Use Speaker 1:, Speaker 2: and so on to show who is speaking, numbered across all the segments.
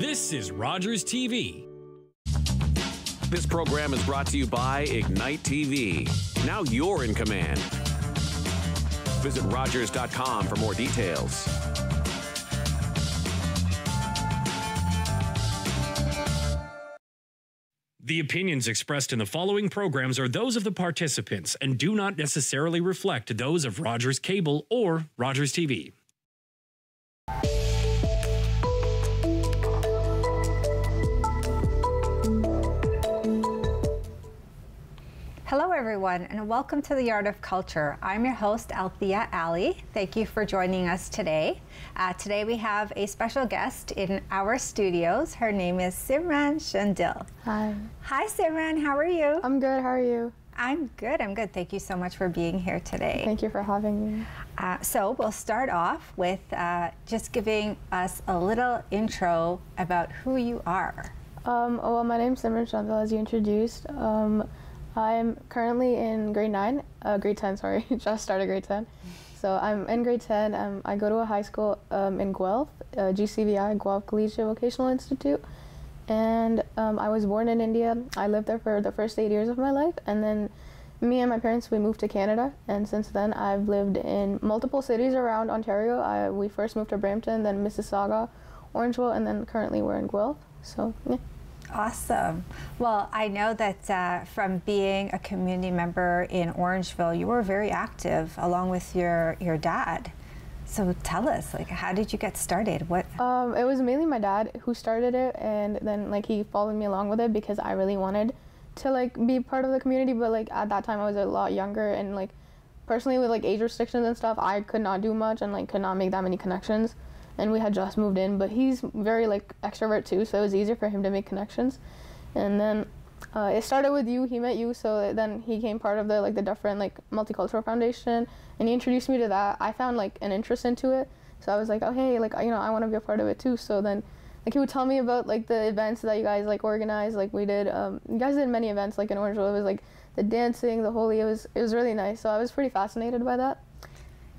Speaker 1: This is Rogers TV.
Speaker 2: This program is brought to you by Ignite TV. Now you're in command. Visit Rogers.com for more details.
Speaker 1: The opinions expressed in the following programs are those of the participants and do not necessarily reflect those of Rogers Cable or Rogers TV.
Speaker 3: Hello everyone and welcome to the Art of Culture. I'm your host Althea Alli. Thank you for joining us today. Today we have a special guest in our studios. Her name is Simran Shundil.
Speaker 4: Hi.
Speaker 3: Hi Simran, how are you?
Speaker 4: I'm good, how are you?
Speaker 3: I'm good. Thank you so much for being here today.
Speaker 4: Thank you for having me.
Speaker 3: So we'll start off with just giving us a little intro about who you are.
Speaker 4: Well, my name's Simran Shundil, as you introduced. I'm currently in grade 10, sorry, just started grade 10. So I'm in grade 10, I go to a high school in Guelph, GCVI, Guelph Collegiate Vocational Institute. And I was born in India. I lived there for the first 8 years of my life. And then me and my parents, we moved to Canada. And since then I've lived in multiple cities around Ontario. We first moved to Brampton, then Mississauga, Orangeville, and then currently we're in Guelph. So, yeah.
Speaker 3: Awesome. Well, I know that from being a community member in Orangeville, you were very active along with your dad. So tell us, like, how did you get started? What?
Speaker 4: It was mainly my dad who started it, and then like he followed me along with it because I really wanted to like be part of the community. But like at that time I was a lot younger, and like personally with like age restrictions and stuff, I could not do much and like could not make that many connections. And we had just moved in, but he's very like extrovert too, so it was easier for him to make connections. And then it started with you. He met you, so then he became part of the Dufferin Multicultural Foundation, and he introduced me to that. I found like an interest into it, so I was like, oh hey, like I want to be a part of it too. So then like he would tell me about like the events that you guys like organized. Like we did, you guys did many events like in Orangeville. It was like the dancing, the holy. It was really nice. So I was pretty fascinated by that.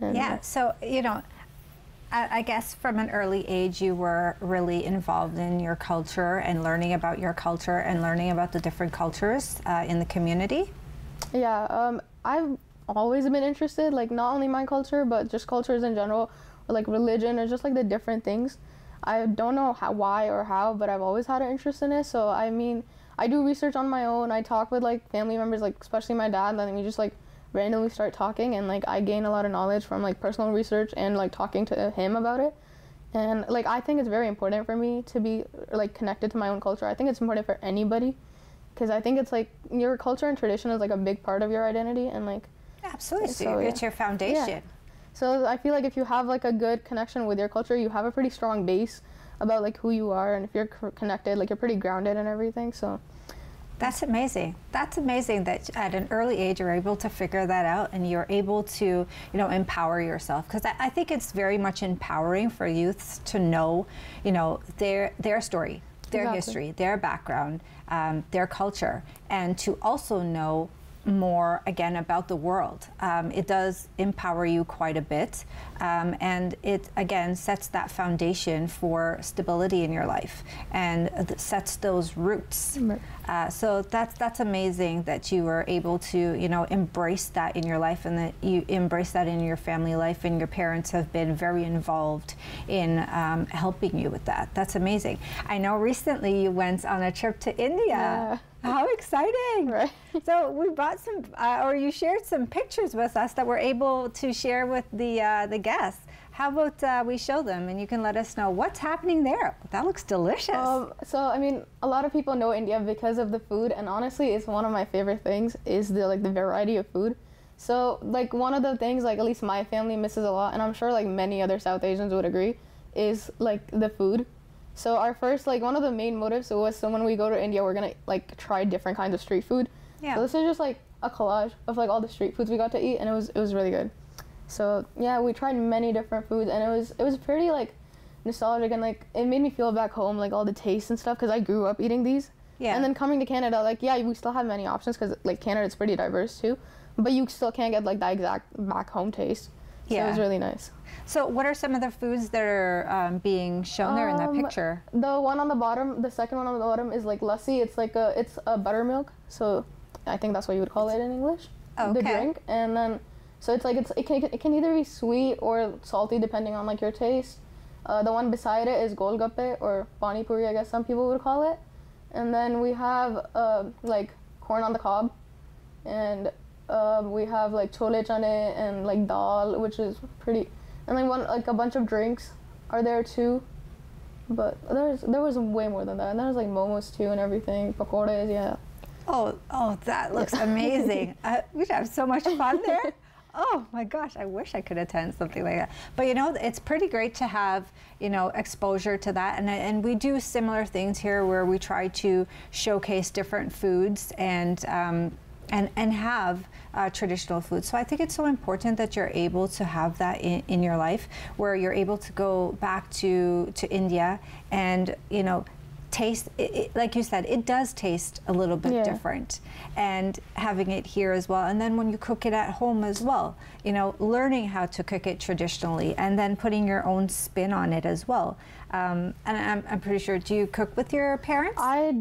Speaker 4: And,
Speaker 3: yeah. So I guess from an early age you were really involved in your culture and learning about your culture and learning about the different cultures in the community.
Speaker 4: Yeah, I've always been interested, like not only my culture but just cultures in general, or like religion, or just like the different things. I don't know why or how, but I've always had an interest in it. So I mean, I do research on my own. I talk with like family members, like especially my dad, and then we just like randomly start talking, and like I gain a lot of knowledge from like personal research and like talking to him about it. And like I think it's very important for me to be like connected to my own culture. I think it's important for anybody, because I think it's like your culture and tradition is like a big part of your identity, and like
Speaker 3: absolutely,
Speaker 4: so
Speaker 3: it's your foundation.
Speaker 4: Yeah. So I feel like if you have like a good connection with your culture, you have a pretty strong base about like who you are, and if you're connected, like you're pretty grounded and everything. So
Speaker 3: that's amazing. That's amazing that at an early age you're able to figure that out, and you're able to, empower yourself. Because I think it's very much empowering for youths to know, their story, their history, their background, their culture, and to also know more again about the world. It does empower you quite a bit, and it again sets that foundation for stability in your life and sets those roots. So that's amazing that you were able to embrace that in your life, and that you embrace that in your family life, and your parents have been very involved in helping you with that. That's amazing. I know recently you went on a trip to India.
Speaker 4: Yeah.
Speaker 3: How exciting!
Speaker 4: Right.
Speaker 3: So we brought some, or you shared some pictures with us that we're able to share with the guests. How about we show them, and you can let us know what's happening there. That looks delicious.
Speaker 4: So I mean, a lot of people know India because of the food, and honestly, it's one of my favorite things is the variety of food. So like one of the things like at least my family misses a lot, and I'm sure like many other South Asians would agree, is like the food. So our first, like one of the main motives was, so when we go to India, we're gonna like try different kinds of street food. Yeah. So this is just like a collage of like all the street foods we got to eat, and it was really good. So yeah, we tried many different foods, and it was pretty like nostalgic, and like it made me feel back home, like all the tastes and stuff, because I grew up eating these. Yeah. And then coming to Canada, like yeah, we still have many options because like Canada's pretty diverse too, but you still can't get like that exact back home taste. So it was really nice.
Speaker 3: So what are some of the foods that are being shown there in that picture?
Speaker 4: The one on the bottom, the second one on the bottom is like lassi. It's like it's a buttermilk. So I think that's what you would call it in English.
Speaker 3: Okay.
Speaker 4: The drink. And then, so it's like, it can either be sweet or salty depending on like your taste. The one beside it is golgappe or pani puri, I guess some people would call it. And then we have like corn on the cob. And we have like chole chane and like dal, which is pretty. And then like a bunch of drinks are there too, but there was way more than that. And there was like momos too and everything, pakoras, yeah.
Speaker 3: Oh, that looks amazing. We'd have so much fun there. Oh my gosh, I wish I could attend something like that. But you know, it's pretty great to have, you know, exposure to that. And we do similar things here where we try to showcase different foods and have traditional food. So I think it's so important that you're able to have that in your life, where you're able to go back to India and, you know, taste it, like you said, it does taste a little bit different, and having it here as well. And then when you cook it at home as well, you know, learning how to cook it traditionally and then putting your own spin on it as well. And I'm pretty sure, do you cook with your parents?
Speaker 4: I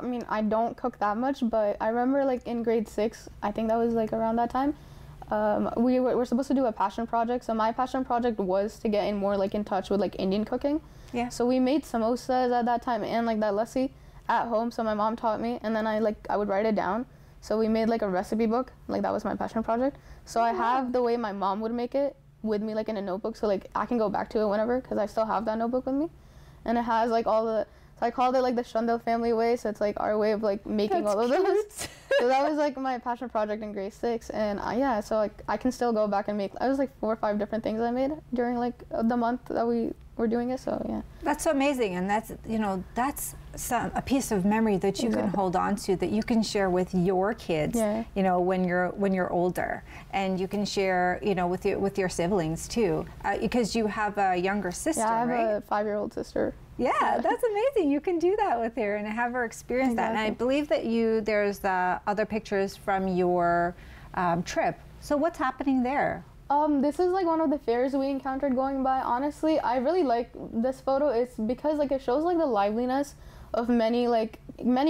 Speaker 4: mean, I don't cook that much, but I remember like in grade 6, I think that was like around that time, we were supposed to do a passion project. So my passion project was to get more like in touch with like Indian cooking.
Speaker 3: Yeah.
Speaker 4: So we made samosas at that time and like that lassi at home. So my mom taught me, and then I would write it down. So we made like a recipe book. Like that was my passion project. So I have the way my mom would make it with me, like in a notebook. So like I can go back to it whenever, because I still have that notebook with me. And it has like all the, so I called it like the Shundil family way. So it's like our way of like making all of those. So that was like my passion project in grade 6. And yeah, so like I can still go back and make, I was like 4 or 5 different things I made during like the month that we were doing it. So yeah.
Speaker 3: That's so amazing. And that's, you know, that's a piece of memory that you can hold on to, that you can share with your kids, you know, when you're older, and you can share, you know, with your siblings too, because you have a younger sister,
Speaker 4: right? Yeah, I have
Speaker 3: right?
Speaker 4: a 5-year-old sister.
Speaker 3: Yeah, that's amazing. You can do that with her and have her experience that. And I believe that there's other pictures from your trip. So what's happening there?
Speaker 4: This is like one of the fairs we encountered going by. Honestly, I really like this photo. It's because like it shows like the liveliness of many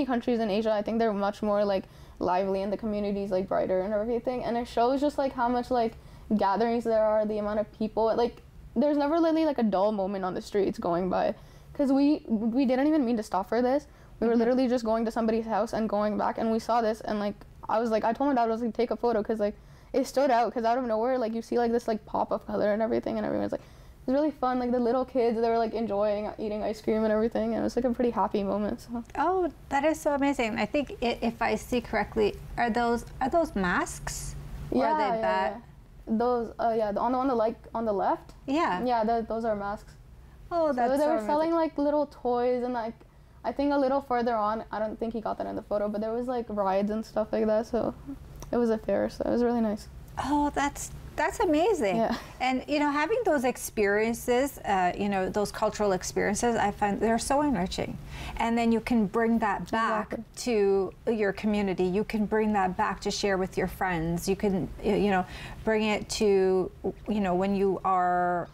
Speaker 4: countries in Asia. I think they're much more like lively, and the community's like brighter and everything. And it shows just like how much like gatherings there are, the amount of people. Like there's never really like a dull moment on the streets going by. Because we didn't even mean to stop for this. We were literally just going to somebody's house and going back, and we saw this, and like I told my dad I was like, take a photo, because like it stood out, because out of nowhere like you see like this like pop of color and everything, and everyone's like, it was really fun. Like the little kids, they were like enjoying eating ice cream and everything, and it was like a pretty happy moment. So.
Speaker 3: Oh, that is so amazing. I think if I see correctly, are those masks? Or are they
Speaker 4: yeah. Those on the left.
Speaker 3: Yeah.
Speaker 4: Those are masks.
Speaker 3: Oh, that's
Speaker 4: so they were
Speaker 3: amazing.
Speaker 4: selling like little toys, and like I think a little further on, I don't think he got that in the photo, but there was like rides and stuff like that. So it was a fair, so it was really nice.
Speaker 3: Oh, that's amazing.
Speaker 4: Yeah.
Speaker 3: And you know, having those experiences, you know, those cultural experiences, I find they're so enriching. And then you can bring that back to your community. You can bring that back to share with your friends. You can, you know, bring it to, you know, when you are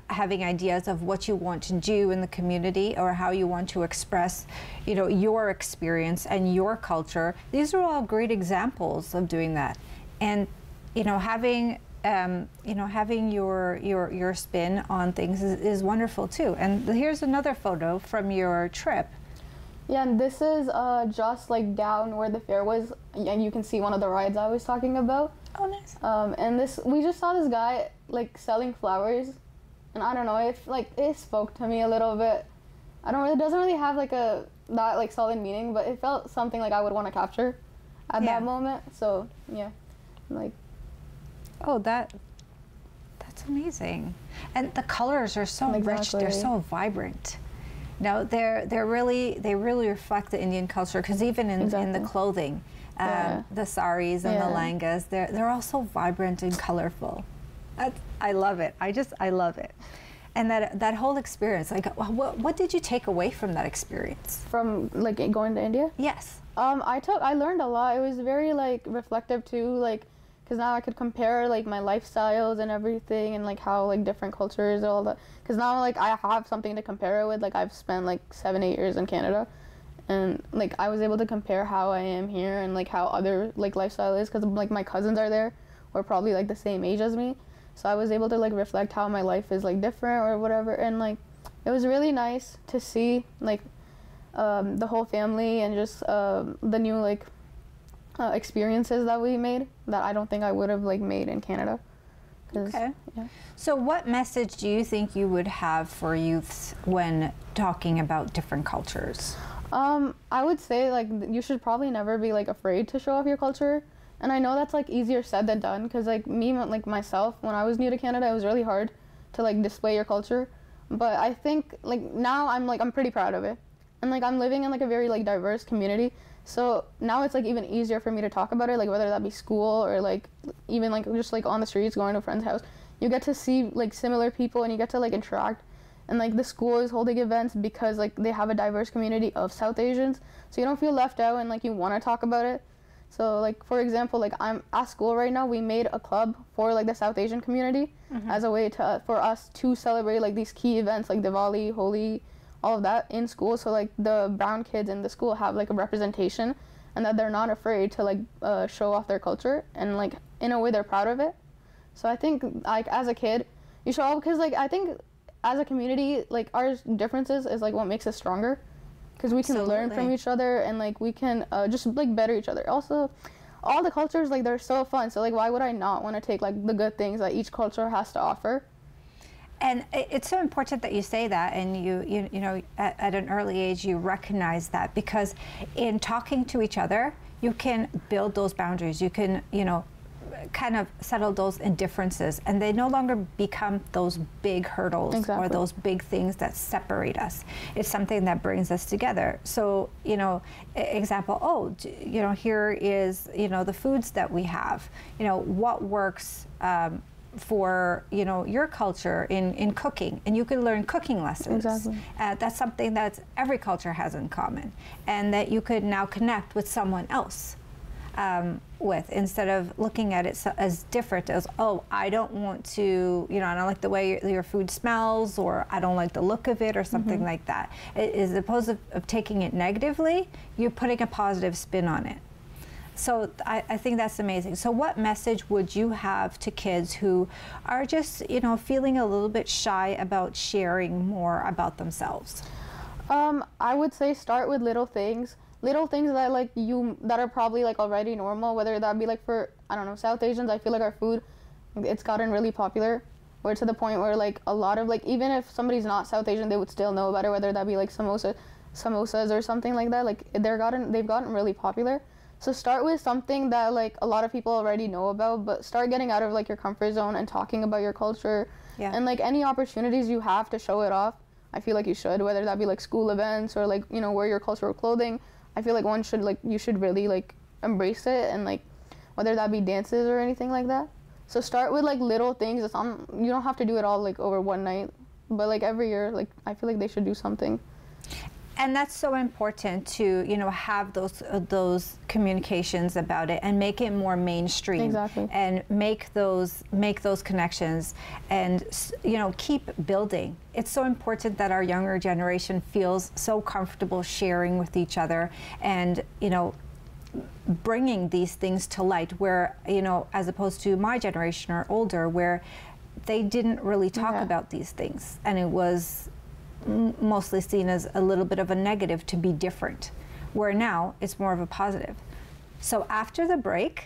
Speaker 3: having ideas of what you want to do in the community, or how you want to express, you know, your experience and your culture. These are all great examples of doing that. And you know, having your spin on things is wonderful too. And here's another photo from your trip.
Speaker 4: Yeah, and this is just like down where the fair was, and you can see one of the rides I was talking about.
Speaker 3: Oh, nice.
Speaker 4: And we just saw this guy like selling flowers, and I don't know, it spoke to me a little bit. It doesn't really have like that like solid meaning, but it felt something like I would want to capture at that moment. So yeah, like.
Speaker 3: Oh, that's amazing. And the colors are so rich. They're so vibrant. No, they really reflect the Indian culture, because even in the clothing, the saris and the langas, they're all so vibrant and colorful. I love it. I love it. And that whole experience, like, what did you take away from that experience?
Speaker 4: From like going to India?
Speaker 3: Yes.
Speaker 4: I learned a lot. It was very like reflective too, like, because now I could compare like my lifestyles and everything, and like how like different cultures, all that. Because now like I have something to compare it with. Like I've spent like 7-8 years in Canada, and like I was able to compare how I am here and like how other like lifestyle is, because like my cousins are there, who are probably like the same age as me. So I was able to like reflect how my life is like different or whatever, and like it was really nice to see like the whole family and just the new like experiences that we made that I don't think I would have like made in Canada.
Speaker 3: Okay.
Speaker 4: Yeah.
Speaker 3: So what message do you think you would have for youths when talking about different cultures?
Speaker 4: I would say like you should probably never be like afraid to show off your culture. And I know that's like easier said than done, because like me, like myself, when I was new to Canada, it was really hard to like display your culture. But I think like now I'm pretty proud of it. And like I'm living in like a very like diverse community. So now it's like even easier for me to talk about it, like whether that be school or like even like just like on the streets going to a friend's house. You get to see like similar people and you get to like interact. And like the school is holding events because like they have a diverse community of South Asians. So you don't feel left out and like you want to talk about it. So like for example, like I'm at school right now, we made a club for like the South Asian community as a way to for us to celebrate like these key events like Diwali, Holi, all of that in school. So like the brown kids in the school have like a representation, and that they're not afraid to like show off their culture, and like in a way they're proud of it. So I think like as a kid you show off, because like I think as a community like our differences is like what makes us stronger, because we can learn from each other and like we can just like better each other. Also all the cultures like they're so fun, so like why would I not want to take like the good things that each culture has to offer?
Speaker 3: And it's so important that you say that, and you know at an early age you recognize that, because in talking to each other you can build those boundaries. You can kind of settle those indifferences, and they no longer become those big hurdles or those big things that separate us. It's something that brings us together. So example, here is the foods that we have. What works for your culture in cooking, and you can learn cooking lessons. That's something that every culture has in common, and that you could now connect with someone else with, instead of looking at it as different as, oh, I don't want to, I don't like the way your food smells, or I don't like the look of it, or something like that. As opposed of taking it negatively, you're putting a positive spin on it. So I think that's amazing. So what message would you have to kids who are just, feeling a little bit shy about sharing more about themselves?
Speaker 4: I would say start with little things that that are probably like already normal, whether that be like for, I don't know, South Asians. I feel like our food, it's gotten really popular, or to the point where like a lot of like, even if somebody's not South Asian, they would still know about it, whether that be like samosas or something like that. Like they've gotten really popular. So start with something that like a lot of people already know about, but start getting out of like your comfort zone and talking about your culture. And like any opportunities you have to show it off, I feel like you should, whether that be like school events or like, wear your cultural clothing. I feel like you should really like embrace it, and like whether that be dances or anything like that. So start with like little things. You don't have to do it all like over one night, but like every year, like I feel like they should do something.
Speaker 3: And that's so important to, have those communications about it and make it more mainstream. And make those connections, and keep building. It's so important that our younger generation feels so comfortable sharing with each other, and bringing these things to light, where as opposed to my generation or older, where they didn't really talk about these things, and it was mostly seen as a little bit of a negative to be different, where now it's more of a positive. So after the break,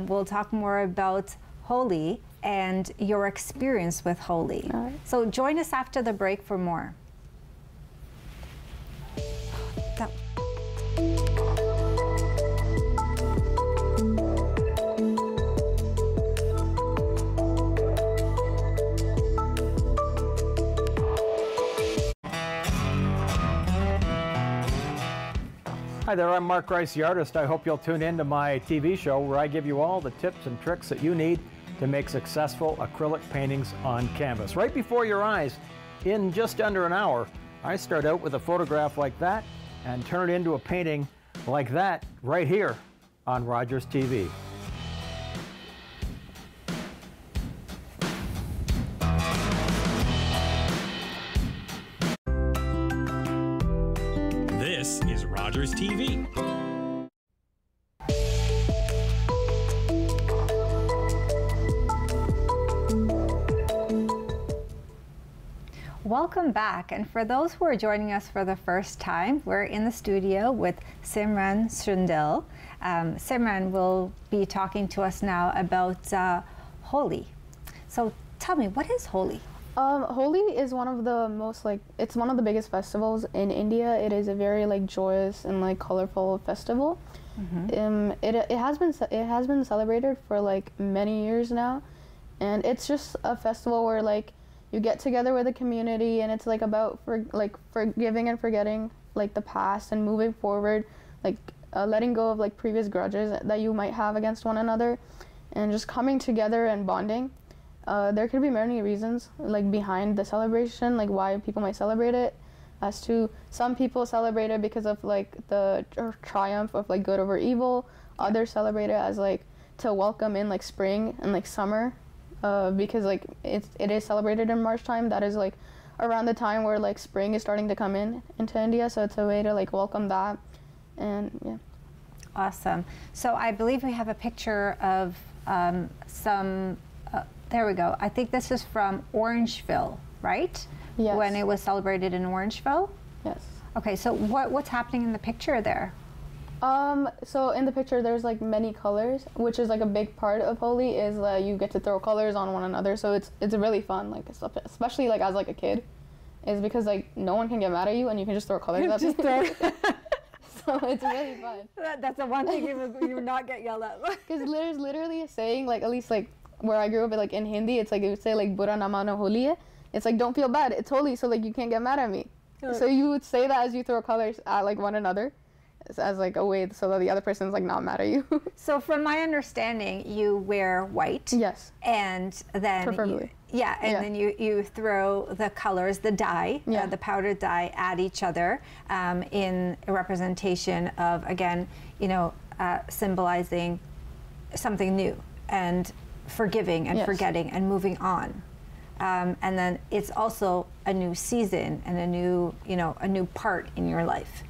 Speaker 3: we'll talk more about Holi and your experience with Holi. So join us after the break for more.
Speaker 5: Hi there, I'm Mark Rice, the artist. I hope you'll tune in to my TV show where I give you all the tips and tricks that you need to make successful acrylic paintings on canvas. Right before your eyes, in just under an hour, I start out with a photograph like that and turn it into a painting like that right here on Rogers TV.
Speaker 1: This is Rogers TV.
Speaker 3: Welcome back, and for those who are joining us for the first time, we're in the studio with Simran Shundil. Simran will be talking to us now about Holi. So tell me, what is Holi?
Speaker 4: Holi is one of the most it's one of the biggest festivals in India. It is a very joyous and colorful festival. Mm-hmm. It has been celebrated for many years now, and it's just a festival where you get together with the community, and it's about forgiving and forgetting the past and moving forward, letting go of previous grudges that you might have against one another, and just coming together and bonding. There could be many reasons behind the celebration, why people might celebrate it. As to some people celebrate it because of the triumph of good over evil. Others celebrate it as to welcome in spring and summer. Because it is celebrated in March time. That is around the time where spring is starting to come into India, so it's a way to welcome that. And yeah.
Speaker 3: Awesome. So I believe we have a picture of there we go. I think this is from Orangeville, right?
Speaker 4: Yes.
Speaker 3: When it was celebrated in Orangeville?
Speaker 4: Yes.
Speaker 3: Okay, so what's happening in the picture there?
Speaker 4: So in the picture there's many colors, which is a big part of Holi, is you get to throw colors on one another, so it's really fun, especially as a kid, is because no one can get mad at you and you can just throw colors at people. So it's really fun.
Speaker 3: That's the one thing you would not get yelled at.
Speaker 4: Because there's literally a saying, at least where I grew up, in Hindi, it's it would say Bura na mano Holi hai. It's don't feel bad, it's Holi, so you can't get mad at me. So you would say that as you throw colors at one another, as a way so that the other person's not mad at you.
Speaker 3: So from my understanding, you wear white.
Speaker 4: Yes.
Speaker 3: And then
Speaker 4: preferably.
Speaker 3: Then you throw the colors, the dye, the powdered dye, at each other in a representation of, again, symbolizing something new and forgiving and forgetting and moving on. And then it's also a new season and a new part in your life.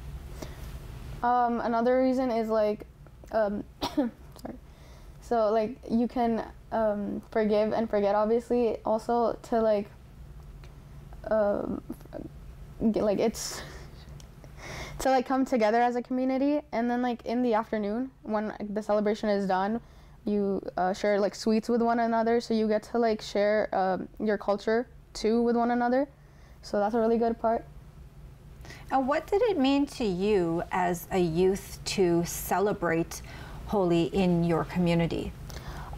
Speaker 4: Another reason is sorry. So you can forgive and forget, obviously, also to it's to come together as a community, and then in the afternoon when the celebration is done, you share sweets with one another, so you get to share your culture too with one another, so that's a really good part.
Speaker 3: And what did it mean to you as a youth to celebrate Holi in your community?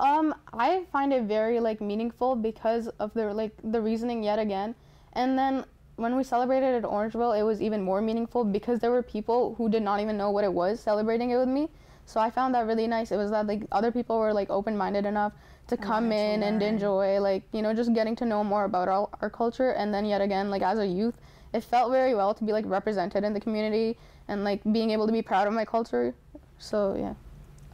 Speaker 4: I find it very meaningful because of the reasoning yet again. And then when we celebrated at Orangeville, it was even more meaningful because there were people who did not even know what it was celebrating it with me. So I found that really nice. It was that other people were open-minded enough to come in and enjoy just getting to know more about our culture. And then yet again, as a youth, it felt very well to be represented in the community and being able to be proud of my culture. So yeah.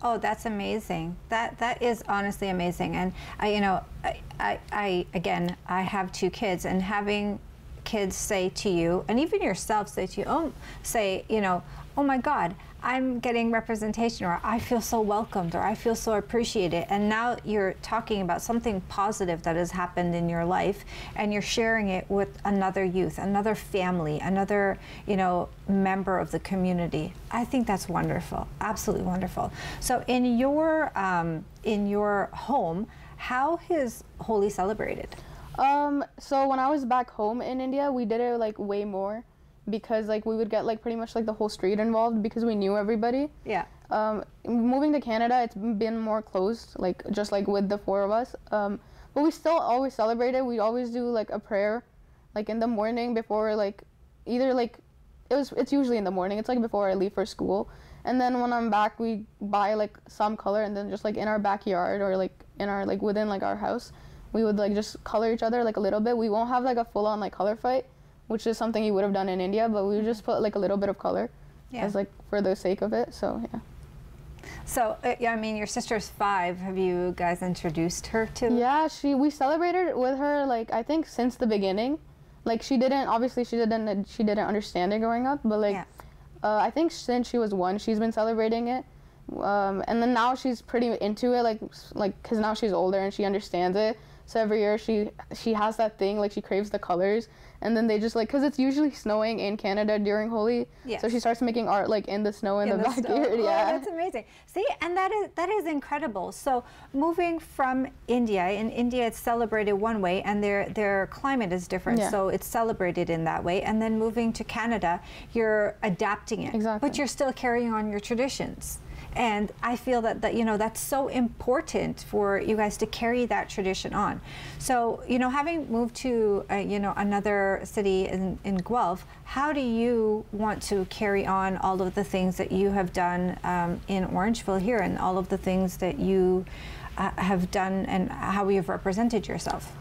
Speaker 3: Oh, that's amazing. That is honestly amazing. And I again, I have 2 kids, and having kids say to you, and even yourself say to you, oh my God, I'm getting representation, or I feel so welcomed, or I feel so appreciated. And now you're talking about something positive that has happened in your life, and you're sharing it with another youth, another family, another, member of the community. I think that's wonderful, absolutely wonderful. So in your home, how is Holi celebrated?
Speaker 4: So when I was back home in India, we did it way more, because we would get pretty much the whole street involved because we knew everybody.
Speaker 3: Yeah.
Speaker 4: Moving to Canada, it's been more closed, just with the 4 of us. But we still always celebrated. We always do a prayer, in the morning before either it's usually in the morning. It's before I leave for school, and then when I'm back, we buy some color, and then just in our backyard or in our within our house, we would just color each other a little bit. We won't have a full-on color fight, which is something you would have done in India, but we would just put a little bit of color as for the sake of it. So yeah.
Speaker 3: So I mean, your sister's 5. Have you guys introduced her to?
Speaker 4: Yeah, we celebrated with her I think since the beginning. She didn't understand it growing up, but I think since she was 1, she's been celebrating it. And then now she's pretty into it, like, cause now she's older and she understands it. So every year she has that thing, like she craves the colors, and then they just like, cause it's usually snowing in Canada during Holi.
Speaker 3: Yes.
Speaker 4: So she starts making art like in the snow in the backyard. Yeah.
Speaker 3: Oh, that's amazing. See, and that is incredible. So moving from India, in India it's celebrated one way, and their climate is different,
Speaker 4: Yeah.
Speaker 3: so it's celebrated in that way. And then moving to Canada, you're adapting it,
Speaker 4: Exactly.
Speaker 3: but you're still carrying on your traditions. And I feel that you know, that's so important for you guys to carry that tradition on. So, you know, having moved to you know, another city in Guelph, how do you want to carry on all of the things that you have done in Orangeville here, and all of the things that you have done, and how you have represented yourself?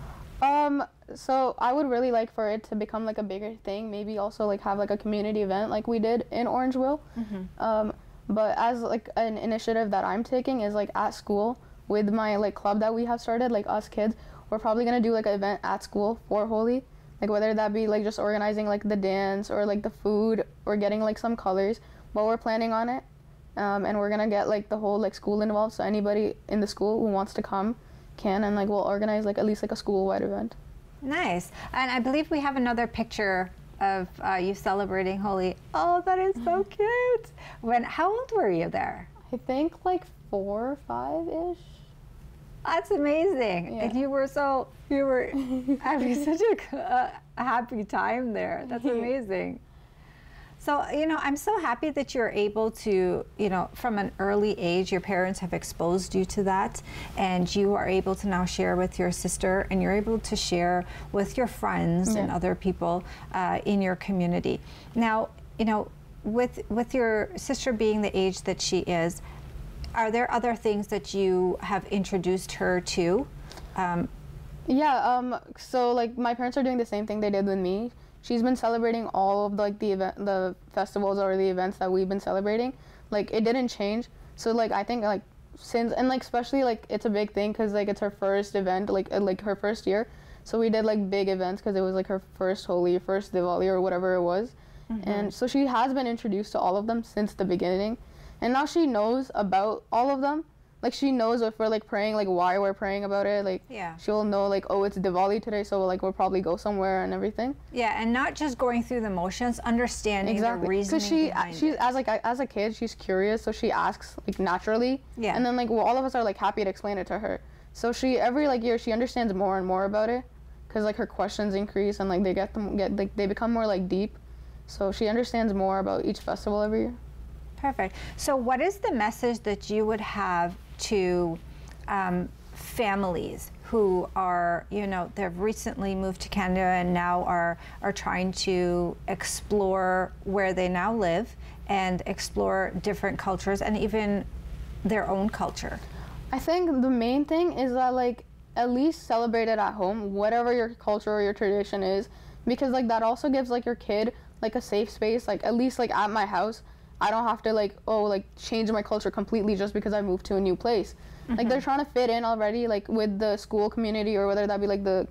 Speaker 4: So I would really like for it to become like a bigger thing. Maybe also like have like a community event like we did in Orangeville. But as like an initiative that I'm taking is like at school with my like club that we have started, like us kids, we're probably gonna do like an event at school for Holi, like whether that be like just organizing like the dance or like the food or getting like some colors. But we're planning on it, and we're gonna get like the whole like school involved, so anybody in the school who wants to come can, and like we'll organize like at least like a school-wide event.
Speaker 3: Nice. And I believe we have another picture of you celebrating Holi. Oh, that is so cute. How old were you there?
Speaker 4: I think like 4 or 5-ish.
Speaker 3: That's amazing.
Speaker 4: Yeah.
Speaker 3: And you were having such a happy time there. That's amazing. So, you know, I'm so happy that you're able to, you know, from an early age, your parents have exposed you to that, and you are able to now share with your sister, and you're able to share with your friends and other people in your community. Now, you know, with your sister being the age that she is, are there other things that you have introduced her to?
Speaker 4: So like my parents are doing the same thing they did with me. She's been celebrating all of like the festivals or the events that we've been celebrating. Like it didn't change. So like I think like since, and like especially like it's a big thing because like it's her first event, like her first year. So we did like big events because it was like her first Holi, first Diwali or whatever it was. And so she has been introduced to all of them since the beginning. And now she knows about all of them. Like she knows if we're like praying, like why we're praying about it. Like she'll know like, oh, it's Diwali today, so like we'll probably go somewhere and everything.
Speaker 3: Yeah, and not just going through the motions, understanding the reasoning behind
Speaker 4: she's
Speaker 3: it.
Speaker 4: as a kid, she's curious, so she asks like naturally. Yeah. And then like all of us are like happy to explain it to her. So she every like year she understands more and more about it, because like her questions increase and like they become more like deep. So she understands more about each festival every year.
Speaker 3: Perfect. So what is the message that you would have to families who are, you know, they've recently moved to Canada and now are trying to explore where they now live and explore different cultures and even their own culture?
Speaker 4: I think the main thing is that like at least celebrate it at home, whatever your culture or your tradition is, because like that also gives like your kid like a safe space. Like at least like at my house, I don't have to like, oh, like change my culture completely just because I moved to a new place. Like they're trying to fit in already, like with the school community or whether that be like the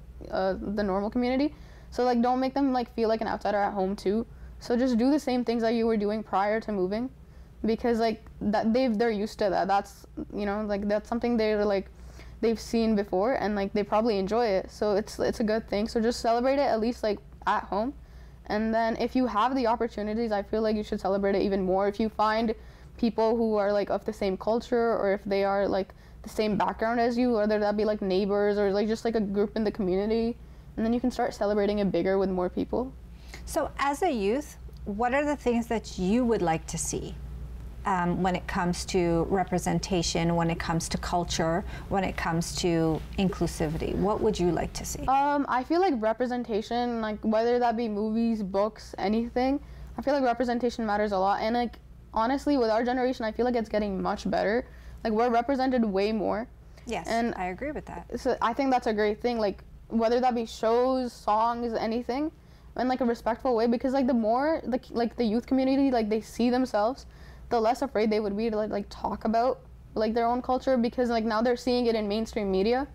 Speaker 4: normal community. So like don't make them like feel like an outsider at home too. So just do the same things that you were doing prior to moving, because like that they're used to that. That's, you know, like that's something they've seen before and like they probably enjoy it. So it's a good thing. So just celebrate it at least like at home. And then if you have the opportunities, I feel like you should celebrate it even more. If you find people who are like of the same culture, or if they are like the same background as you, whether that be like neighbors or like just like a group in the community, and then you can start celebrating it bigger with more people.
Speaker 3: So as a youth, what are the things that you would like to see when it comes to representation, when it comes to culture, when it comes to inclusivity? What would you like to see?
Speaker 4: I feel like representation, like whether that be movies, books, anything, I feel like representation matters a lot. And like honestly, with our generation, I feel like it's getting much better. Like we're represented way more.
Speaker 3: Yes,
Speaker 4: and
Speaker 3: I agree with that.
Speaker 4: So I think that's a great thing. Like whether that be shows, songs, anything, in like a respectful way. Because like the more like the youth community, like they see themselves, the less afraid they would be to like talk about like their own culture, because like now they're seeing it in mainstream media,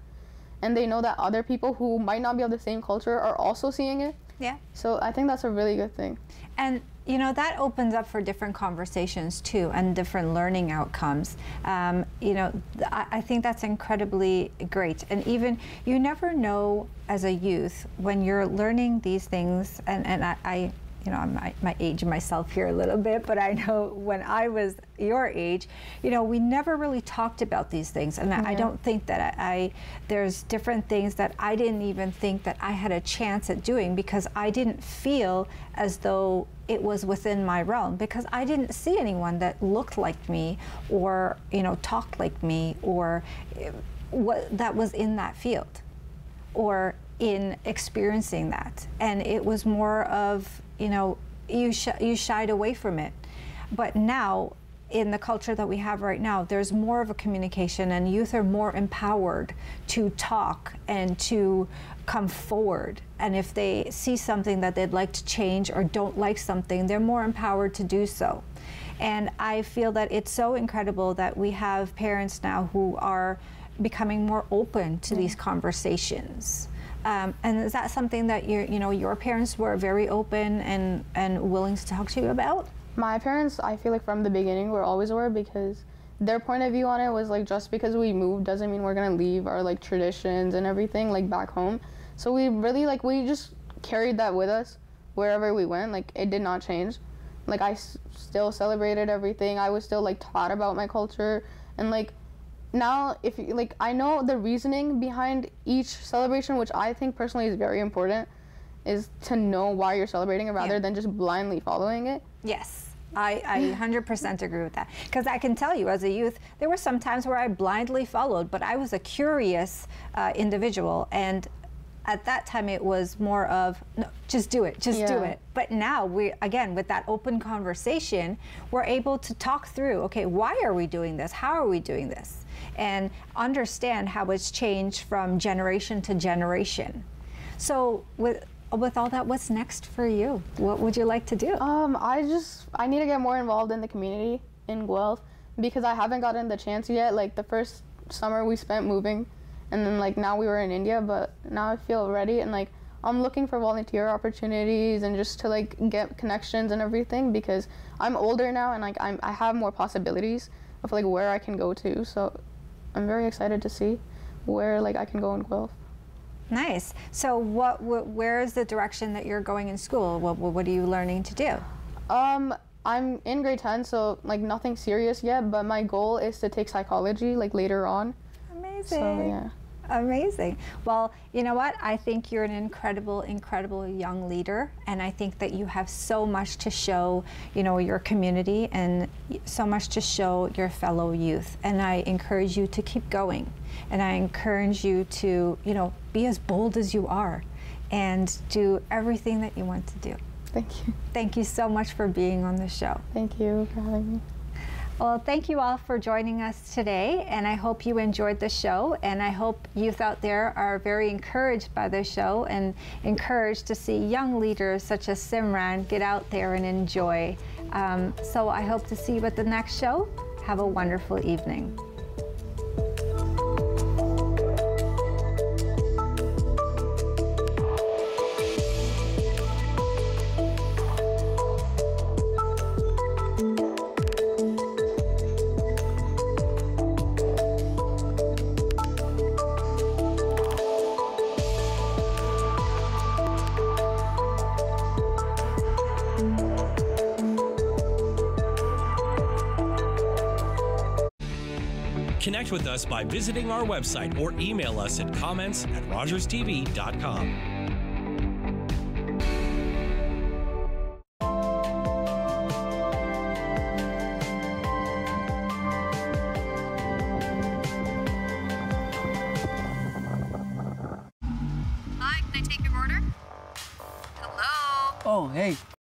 Speaker 4: and they know that other people who might not be of the same culture are also seeing it.
Speaker 3: Yeah.
Speaker 4: So I think that's a really good thing.
Speaker 3: And you know, that opens up for different conversations too, and different learning outcomes. You know, I think that's incredibly great. And even, you never know as a youth when you're learning these things, and I you know, I might age myself here a little bit, but I know when I was your age, you know, we never really talked about these things. And I don't think that there's different things that I didn't even think that I had a chance at doing, because I didn't feel as though it was within my realm, because I didn't see anyone that looked like me or, you know, talked like me, or what that was in that field or in experiencing that. And it was more of, you know, you shied away from it. But now, in the culture that we have right now, there's more of a communication, and youth are more empowered to talk and to come forward. And if they see something that they'd like to change or don't like something, they're more empowered to do so. And I feel that it's so incredible that we have parents now who are becoming more open to these conversations. And is that something that you know, your parents were very open and willing to talk to you about?
Speaker 4: My parents, I feel like from the beginning, were, because their point of view on it was like, just because we moved doesn't mean we're gonna leave our like traditions and everything like back home. So we really like, we just carried that with us wherever we went. Like, it did not change. Like, I still celebrated everything. I was still like taught about my culture, and like, now, if like, I know the reasoning behind each celebration, which I think personally is very important, is to know why you're celebrating it rather than just blindly following it.
Speaker 3: Yes, I 100% agree with that. Because I can tell you, as a youth, there were some times where I blindly followed, but I was a curious individual, and at that time it was more of, no, just do it, just do it. But now, we, again, with that open conversation, we're able to talk through, okay, why are we doing this? How are we doing this? And understand how it's changed from generation to generation. So with all that, what's next for you? What would you like to do?
Speaker 4: I need to get more involved in the community in Guelph, because I haven't gotten the chance yet. Like, the first summer we spent moving, and then like now we were in India, but now I feel ready, and like I'm looking for volunteer opportunities and just to like get connections and everything, because I'm older now, and like I have more possibilities of like where I can go to. So I'm very excited to see where like I can go in Guelph.
Speaker 3: Nice. So where is the direction that you're going in school? What are you learning to do?
Speaker 4: I'm in grade 10, so like nothing serious yet, but my goal is to take psychology like later on.
Speaker 3: Amazing.
Speaker 4: So yeah.
Speaker 3: Amazing. Well, you know what? I think you're an incredible, incredible young leader, and I think that you have so much to show, you know, your community, and so much to show your fellow youth. And I encourage you to keep going, and I encourage you to, you know, be as bold as you are, and do everything that you want to do.
Speaker 4: Thank you.
Speaker 3: Thank you so much for being on the show.
Speaker 4: Thank you for having me.
Speaker 3: Well, thank you all for joining us today, and I hope you enjoyed the show, and I hope youth out there are very encouraged by the show and encouraged to see young leaders such as Simran get out there and enjoy. So I hope to see you at the next show. Have a wonderful evening.
Speaker 1: Connect with us by visiting our website or email us at comments@rogerstv.com.
Speaker 6: Hi, can I take your order? Hello?
Speaker 7: Oh, hey,